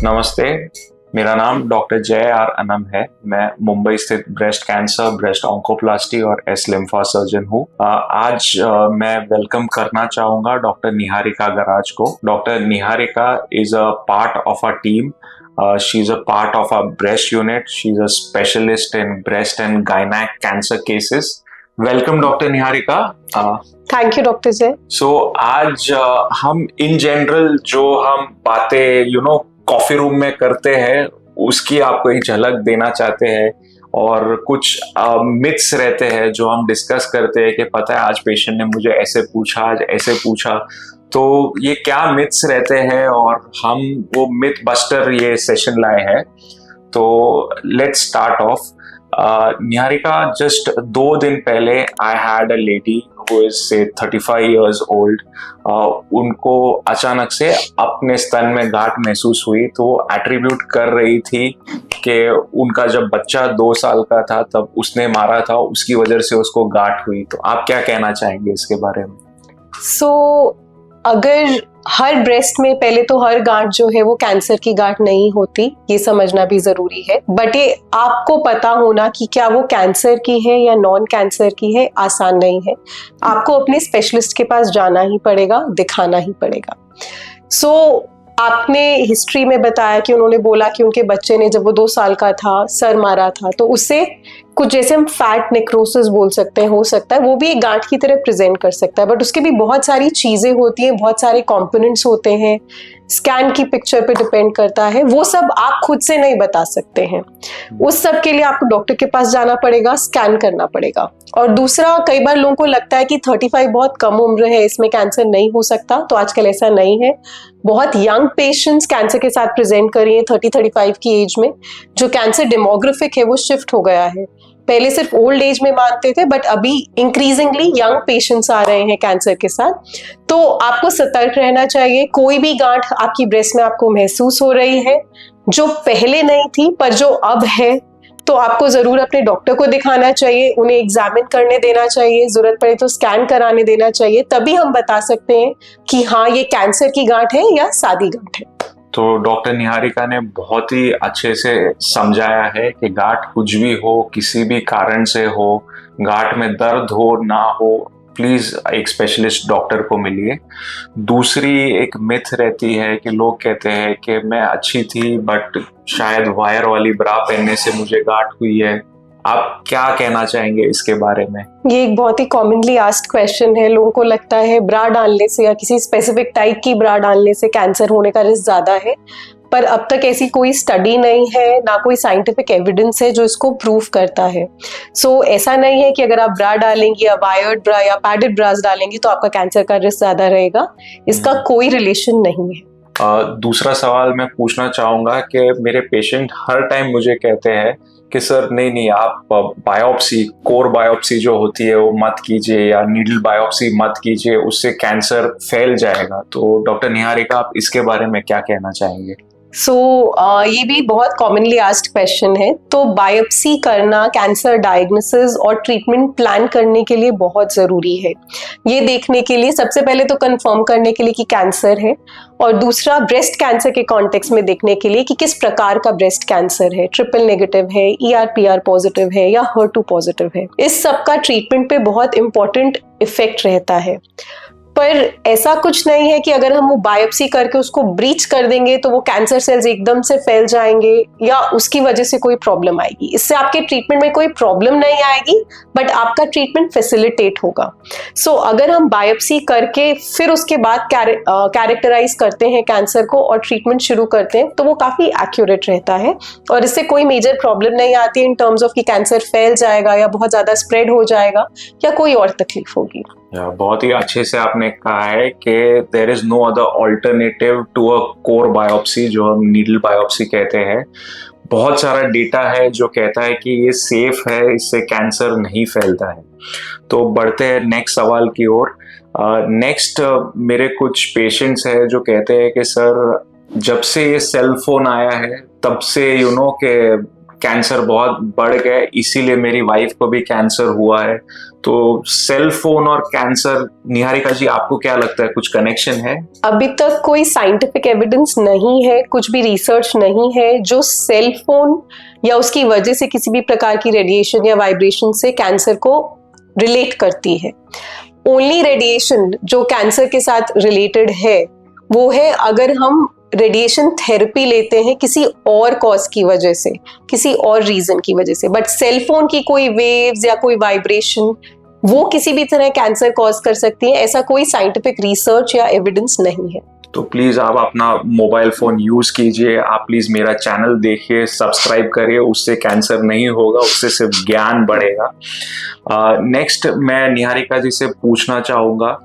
नमस्ते। मेरा नाम डॉक्टर जय आर अनम है। मैं मुंबई स्थित ब्रेस्ट कैंसर, ब्रेस्ट ऑन्कोप्लास्टी और एस लिम्फा सर्जन हूँ। आज मैं वेलकम करना चाहूंगा डॉक्टर निहारिका गराज को। Doctor Niharika is a part of a team. She is a part of our breast unit. She is a specialist in breast and gynec cancer cases. Welcome, Dr. Niharika. Thank you doctor जय। आज हम in general जो हम बातें coffee room में करते हैं उसकी आपको एक झलक देना चाहते हैं, और कुछ मिथ्स रहते हैं जो हम डिस्कस करते हैं कि पता है आज पेशेंट ने मुझे ऐसे पूछा, आज ऐसे पूछा, तो ये क्या मिथ्स रहते हैं और हम वो मिथ बस्टर ये सेशन लाए हैं। तो let's start of. Niharika, just 2 दिन पहले I had a lady who is से 35 years old. उनको अचानक से अपने स्तन में गांठ महसूस हुई, तो वो एट्रीब्यूट कर रही थी कि उनका जब बच्चा 2 साल का था तब उसने मारा था, उसकी वजह से उसको गांठ हुई। तो आप क्या कहना चाहेंगे इसके बारे में? अगर हर ब्रेस्ट में, पहले तो हर गांठ जो है वो कैंसर की गांठ नहीं होती, ये समझना भी जरूरी है। बट ये आपको पता होना कि क्या वो कैंसर की है या नॉन कैंसर की है, आसान नहीं है। आपको अपने स्पेशलिस्ट के पास जाना ही पड़ेगा, दिखाना ही पड़ेगा। आपने हिस्ट्री में बताया कि उन्होंने बोला कि उनके बच्चे ने जब वो 2 साल का था सर मारा था, तो उससे कुछ जैसे हम फैट नेक्रोसिस बोल सकते हैं, हो सकता है वो भी एक गांठ की तरह प्रेजेंट कर सकता है। बट उसके भी बहुत सारी चीजें होती हैं, बहुत सारे कंपोनेंट्स होते हैं, स्कैन की पिक्चर पे डिपेंड करता है, वो सब आप खुद से नहीं बता सकते हैं। उस सब के लिए आपको डॉक्टर के पास जाना पड़ेगा, स्कैन करना पड़ेगा। और दूसरा, कई बार लोगों को लगता है कि 35 बहुत कम उम्र है, इसमें कैंसर नहीं हो सकता, तो आजकल ऐसा नहीं है। बहुत यंग पेशेंट्स कैंसर के साथ प्रेजेंट कर रही है 30-35 की एज में। जो कैंसर डेमोग्राफिक है वो शिफ्ट हो गया है। पहले सिर्फ ओल्ड एज में मानते थे, बट अभी इंक्रीजिंगली यंग पेशेंट्स आ रहे हैं कैंसर के साथ। तो आपको सतर्क रहना चाहिए। कोई भी गांठ आपकी ब्रेस्ट में आपको महसूस हो रही है जो पहले नहीं थी पर जो अब है, तो आपको जरूर अपने डॉक्टर को दिखाना चाहिए, उन्हें एग्जामिन करने देना चाहिए, जरूरत पड़े तो स्कैन कराने देना चाहिए। तभी हम बता सकते हैं कि हाँ ये कैंसर की गांठ है या सादी गांठ है। तो डॉक्टर निहारिका ने बहुत ही अच्छे से समझाया है कि गांठ कुछ भी हो, किसी भी कारण से हो, गांठ में दर्द हो ना हो, प्लीज एक स्पेशलिस्ट डॉक्टर को मिलिए। दूसरी एक मिथ रहती है कि लोग कहते हैं कि मैं अच्छी थी बट शायद वायर वाली ब्रा पहनने से मुझे गांठ हुई है। आप क्या कहना चाहेंगे इसके बारे में? ये एक बहुत ही कॉमनली आस्क्ड क्वेश्चन है। लोगों को लगता है ब्रा डालने से या किसी स्पेसिफिक टाइप की ब्रा डालने से कैंसर होने का रिस्क ज्यादा है, पर अब तक ऐसी कोई स्टडी नहीं है, ना कोई साइंटिफिक एविडेंस है जो इसको प्रूव करता है। ऐसा नहीं है कि अगर आप ब्रा डालेंगी या वायर्ड ब्रा या पैडेड ब्रास डालेंगी तो आपका कैंसर का रिस्क ज्यादा रहेगा। इसका कोई रिलेशन नहीं है। दूसरा सवाल मैं पूछना चाहूंगा कि मेरे पेशेंट हर टाइम मुझे कहते हैं कि सर नहीं आप बायोप्सी, कोर बायोप्सी जो होती है वो मत कीजिए, या नीडल बायोप्सी मत कीजिए, उससे कैंसर फैल जाएगा। तो डॉक्टर निहारिका, आप इसके बारे में क्या कहना चाहेंगे? ये भी बहुत कॉमनली आस्क्ड क्वेश्चन है। तो बायोप्सी करना कैंसर डायग्नोसिस और ट्रीटमेंट प्लान करने के लिए बहुत जरूरी है। ये देखने के लिए सबसे पहले तो कंफर्म करने के लिए कि कैंसर है, और दूसरा ब्रेस्ट कैंसर के कॉन्टेक्स्ट में देखने के लिए कि किस प्रकार का ब्रेस्ट कैंसर है, ट्रिपल नेगेटिव है, ER/PR पॉजिटिव है या HER2 पॉजिटिव है। इस सब का ट्रीटमेंट पे बहुत इंपॉर्टेंट इफेक्ट रहता है। पर ऐसा कुछ नहीं है कि अगर हम वो बायोप्सी करके उसको ब्रीच कर देंगे तो वो कैंसर सेल्स एकदम से फैल जाएंगे या उसकी वजह से कोई प्रॉब्लम आएगी। इससे आपके ट्रीटमेंट में कोई प्रॉब्लम नहीं आएगी, बट आपका ट्रीटमेंट फैसिलिटेट होगा। अगर हम बायोप्सी करके फिर उसके बाद कैरेक्टराइज करते हैं कैंसर को और ट्रीटमेंट शुरू करते हैं तो वो काफी एक्यूरेट रहता है, और इससे कोई मेजर प्रॉब्लम नहीं आती इन टर्म्स ऑफ कि कैंसर फैल जाएगा या बहुत ज्यादा स्प्रेड हो जाएगा या कोई और तकलीफ होगी। बहुत ही अच्छे से आपने कहा है कि there is no other alternative to a core biopsy, जो हम नीडल बायोप्सी कहते हैं। बहुत सारा डेटा है जो कहता है कि ये सेफ है, इससे कैंसर नहीं फैलता है। तो बढ़ते हैं नेक्स्ट सवाल की ओर। नेक्स्ट मेरे कुछ पेशेंट्स हैं जो कहते हैं कि सर जब से ये सेल फोन आया है तब से के कैंसर बहुत बढ़ गए, इसीलिए मेरी वाइफ को भी कैंसर हुआ है। तो सेल फोन और कैंसर, निहारिका जी आपको क्या लगता है, कुछ कनेक्शन है? अभी तक कोई साइंटिफिक एविडेंस नहीं है, कुछ भी रिसर्च नहीं है जो सेल फोन या उसकी वजह से किसी भी प्रकार की रेडिएशन या वाइब्रेशन से कैंसर को रिलेट करती है। ओनली रेडिएशन जो कैंसर के साथ रिलेटेड है वो है अगर हम रेडिएशन थेरेपी लेते हैं किसी और कॉज की वजह से, किसी और रीजन की वजह से। बट सेल फोन की कोई वेव्स या कोई वाइब्रेशन वो किसी भी तरह कैंसर कॉज कर सकती है, ऐसा कोई साइंटिफिक रिसर्च या एविडेंस नहीं है। तो प्लीज आप अपना मोबाइल फोन यूज कीजिए, आप प्लीज मेरा चैनल देखिए, सब्सक्राइब करिए, उससे कैंसर नहीं होगा, उससे सिर्फ ज्ञान बढ़ेगा। नेक्स्ट मैं निहारिका जी से पूछना चाहूंगा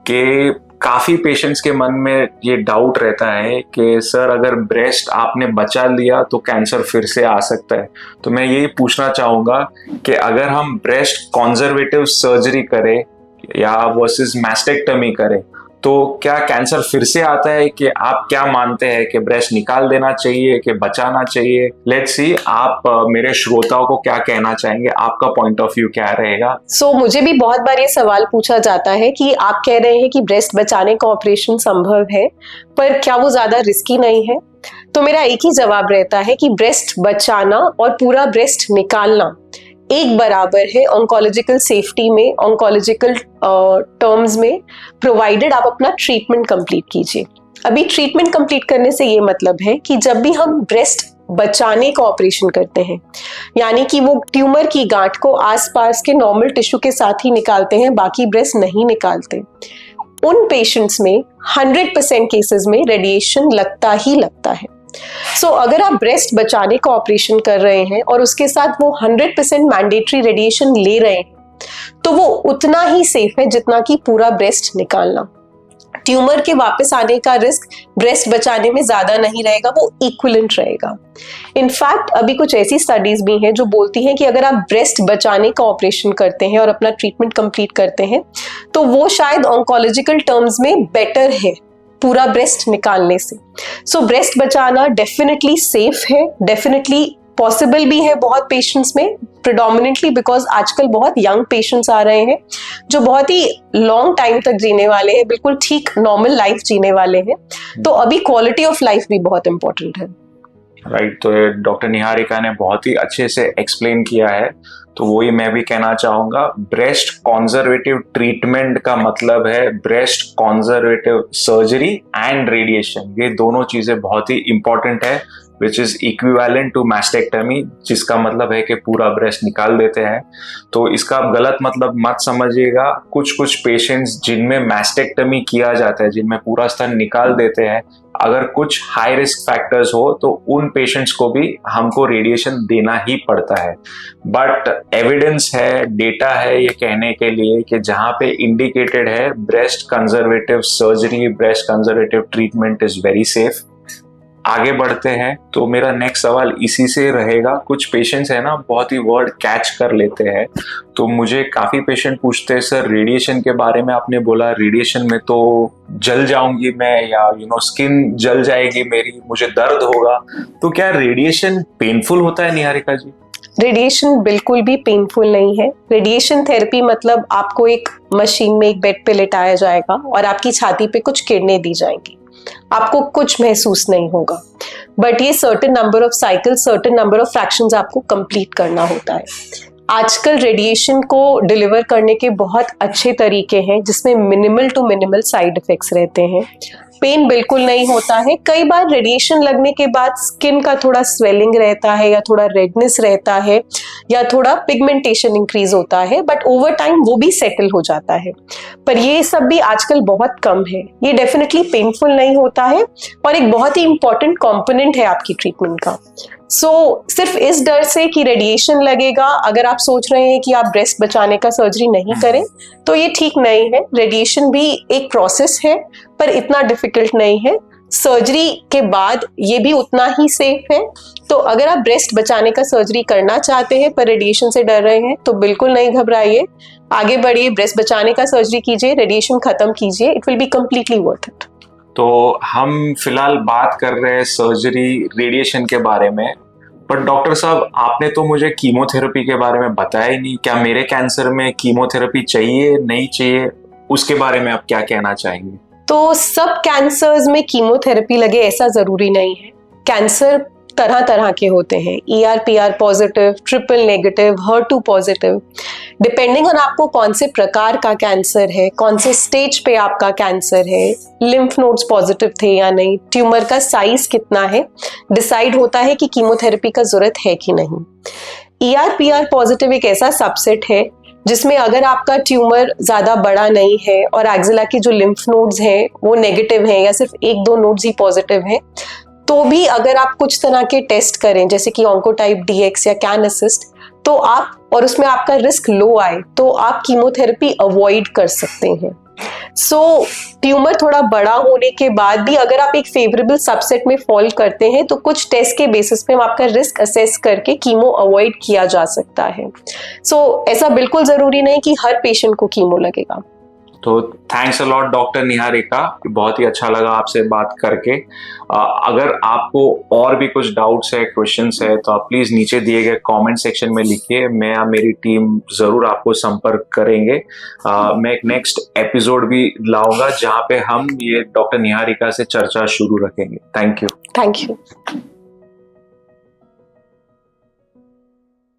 कि काफी पेशेंट्स के मन में ये डाउट रहता है कि सर अगर ब्रेस्ट आपने बचा लिया तो कैंसर फिर से आ सकता है। तो मैं यही पूछना चाहूंगा कि अगर हम ब्रेस्ट कंजर्वेटिव सर्जरी करें या वर्सेस मैस्टेक्टमी करें तो क्या कैंसर फिर से आता है? कि आप क्या मानते हैं कि ब्रेस्ट निकाल देना चाहिए कि बचाना चाहिए? लेट्स सी आप मेरे श्रोताओं को क्या कहना चाहेंगे, आपका पॉइंट ऑफ व्यू क्या रहेगा? मुझे भी बहुत बार ये सवाल पूछा जाता है कि आप कह रहे हैं कि ब्रेस्ट बचाने का ऑपरेशन संभव है, पर क्या वो ज्यादा रिस्की नहीं है? तो मेरा एक ही जवाब रहता है कि ब्रेस्ट बचाना और पूरा ब्रेस्ट निकालना एक बराबर है ऑन्कोलॉजिकल सेफ्टी में, ऑन्कोलॉजिकल टर्म्स में, प्रोवाइडेड आप अपना ट्रीटमेंट कंप्लीट कीजिए। अभी ट्रीटमेंट कंप्लीट करने से ये मतलब है कि जब भी हम ब्रेस्ट बचाने का ऑपरेशन करते हैं, यानी कि वो ट्यूमर की गांठ को आसपास के नॉर्मल टिश्यू के साथ ही निकालते हैं, बाकी ब्रेस्ट नहीं निकालते, उन पेशेंट्स में 100% केसेस में रेडिएशन लगता ही लगता है। अगर आप ब्रेस्ट बचाने का ऑपरेशन कर रहे हैं और उसके साथ वो 100% मैंडेटरी रेडिएशन ले रहे हैं तो वो उतना ही सेफ है जितना कि पूरा ब्रेस्ट निकालना। ट्यूमर के वापस आने का रिस्क ब्रेस्ट बचाने में ज्यादा नहीं रहेगा, वो इक्विवेलेंट रहेगा। इनफैक्ट अभी कुछ ऐसी स्टडीज भी हैं जो बोलती हैं कि अगर आप ब्रेस्ट बचाने का ऑपरेशन करते हैं और अपना ट्रीटमेंट कंप्लीट करते हैं तो वो शायद ऑन्कोलॉजिकल टर्म्स में बेटर है पूरा ब्रेस्ट निकालने से। ब्रेस्ट बचाना डेफिनेटली सेफ है, डेफिनेटली पॉसिबल भी है बहुत पेशेंट्स में, प्रिडोमिनेटली बिकॉज आजकल बहुत यंग पेशेंट्स आ रहे हैं जो बहुत ही लॉन्ग टाइम तक जीने वाले हैं, बिल्कुल ठीक नॉर्मल लाइफ जीने वाले हैं। तो अभी क्वालिटी ऑफ लाइफ भी बहुत इंपॉर्टेंट है। राइट, तो डॉक्टर निहारिका ने बहुत ही अच्छे से एक्सप्लेन किया है। तो वही मैं भी कहना चाहूंगा, ब्रेस्ट कंजर्वेटिव ट्रीटमेंट का मतलब है breast conservative surgery and radiation. ये दोनों चीजें बहुत ही इंपॉर्टेंट है, which is equivalent to mastectomy, जिसका मतलब है कि पूरा ब्रेस्ट निकाल देते हैं। तो इसका गलत मतलब मत समझिएगा। कुछ कुछ पेशेंट्स जिनमें मैस्टेक्टमी किया जाता है, जिनमें पूरा स्तन निकाल देते हैं, अगर कुछ हाई रिस्क फैक्टर्स हो तो उन पेशेंट्स को भी हमको रेडिएशन देना ही पड़ता है। बट एविडेंस है, डेटा है ये कहने के लिए कि जहां पे इंडिकेटेड है breast conservative surgery, breast conservative treatment is very safe. आगे बढ़ते हैं, तो मेरा नेक्स्ट सवाल इसी से रहेगा। कुछ पेशेंट्स है ना बहुत ही वर्ड कैच कर लेते हैं, तो मुझे काफी पेशेंट पूछते हैं सर रेडिएशन के बारे में आपने बोला रेडिएशन में तो जल जाऊंगी मैं, या स्किन जल जाएगी मेरी, मुझे दर्द होगा। तो क्या रेडिएशन पेनफुल होता है निहारिका जी? रेडिएशन बिल्कुल भी पेनफुल नहीं है। रेडिएशन थेरेपी मतलब आपको एक मशीन में एक बेड पे लेटाया जाएगा और आपकी छाती पे कुछ किरणें दी जाएंगी, आपको कुछ महसूस नहीं होगा। बट ये certain number of cycle, certain number of fractions आपको कंप्लीट करना होता है। आजकल रेडिएशन को डिलीवर करने के बहुत अच्छे तरीके हैं जिसमें minimal to minimal side effects रहते हैं। पेन बिल्कुल नहीं होता है। कई बार रेडिएशन लगने के बाद स्किन का थोड़ा स्वेलिंग रहता है या थोड़ा रेडनेस रहता है या थोड़ा पिगमेंटेशन इंक्रीज होता है, बट ओवर टाइम वो भी सेटल हो जाता है। पर ये सब भी आजकल बहुत कम है। ये डेफिनेटली पेनफुल नहीं होता है और एक बहुत ही इंपॉर्टेंट कंपोनेंट है आपकी ट्रीटमेंट का। सिर्फ इस डर से कि रेडिएशन लगेगा, अगर आप सोच रहे हैं कि आप ब्रेस्ट बचाने का सर्जरी नहीं करें तो ये ठीक नहीं है। रेडिएशन भी एक प्रोसेस है पर इतना डिफिकल्ट नहीं है। सर्जरी के बाद ये भी उतना ही सेफ है। तो अगर आप ब्रेस्ट बचाने का सर्जरी करना चाहते हैं पर रेडिएशन से डर रहे हैं तो बिल्कुल नहीं घबराइए, आगे बढ़िए, ब्रेस्ट बचाने का सर्जरी कीजिए, रेडिएशन खत्म कीजिए, it will be completely worth it. तो हम फिलहाल बात कर रहे हैं सर्जरी रेडिएशन के बारे में, पर डॉक्टर साहब आपने तो मुझे कीमोथेरेपी के बारे में बताया ही नहीं। क्या मेरे कैंसर में कीमोथेरेपी चाहिए नहीं चाहिए, उसके बारे में आप क्या कहना चाहेंगे? तो सब कैंसर्स में कीमोथेरेपी लगे ऐसा जरूरी नहीं है। कैंसर तरह तरह के होते हैं, ER-PR positive, triple negative, HER2 positive. Depending on आपको कौन से प्रकार का कैंसर है, कौन से स्टेज पे आपका कैंसर है, लिम्फ नोड्स पॉजिटिव थे या नहीं, ट्यूमर का साइज कितना है, डिसाइड होता है कि कीमोथेरेपी का जरूरत है कि नहीं। ER-PR पॉजिटिव एक ऐसा सबसेट है जिसमें अगर आपका ट्यूमर ज्यादा बड़ा नहीं है और एक्सिला के जो लिम्फ नोड्स हैं वो नेगेटिव हैं या सिर्फ 1-2 नोड्स ही पॉजिटिव हैं, तो भी अगर आप कुछ तरह के टेस्ट करें जैसे कि ऑन्कोटाइप DX या कैन असिस्ट, तो आप और उसमें आपका रिस्क लो आए तो आप कीमोथेरेपी अवॉइड कर सकते हैं। सो ट्यूमर थोड़ा बड़ा होने के बाद भी अगर आप एक फेवरेबल सबसेट में फॉल करते हैं तो कुछ टेस्ट के बेसिस पे आपका रिस्क असेस करके कीमो अवॉइड किया जा सकता है। सो ऐसा बिल्कुल जरूरी नहीं कि हर पेशेंट को कीमो लगेगा। तो thanks a lot doctor Niharika, बहुत ही अच्छा लगा आपसे बात करके। अगर आपको और भी कुछ डाउट्स है, क्वेश्चंस है, तो आप प्लीज नीचे दिए गए कमेंट सेक्शन में लिखिए, मैं या मेरी टीम जरूर आपको संपर्क करेंगे। मैं एक नेक्स्ट एपिसोड भी लाऊंगा जहां पे हम ये डॉक्टर निहारिका से चर्चा शुरू रखेंगे। Thank you. Thank you.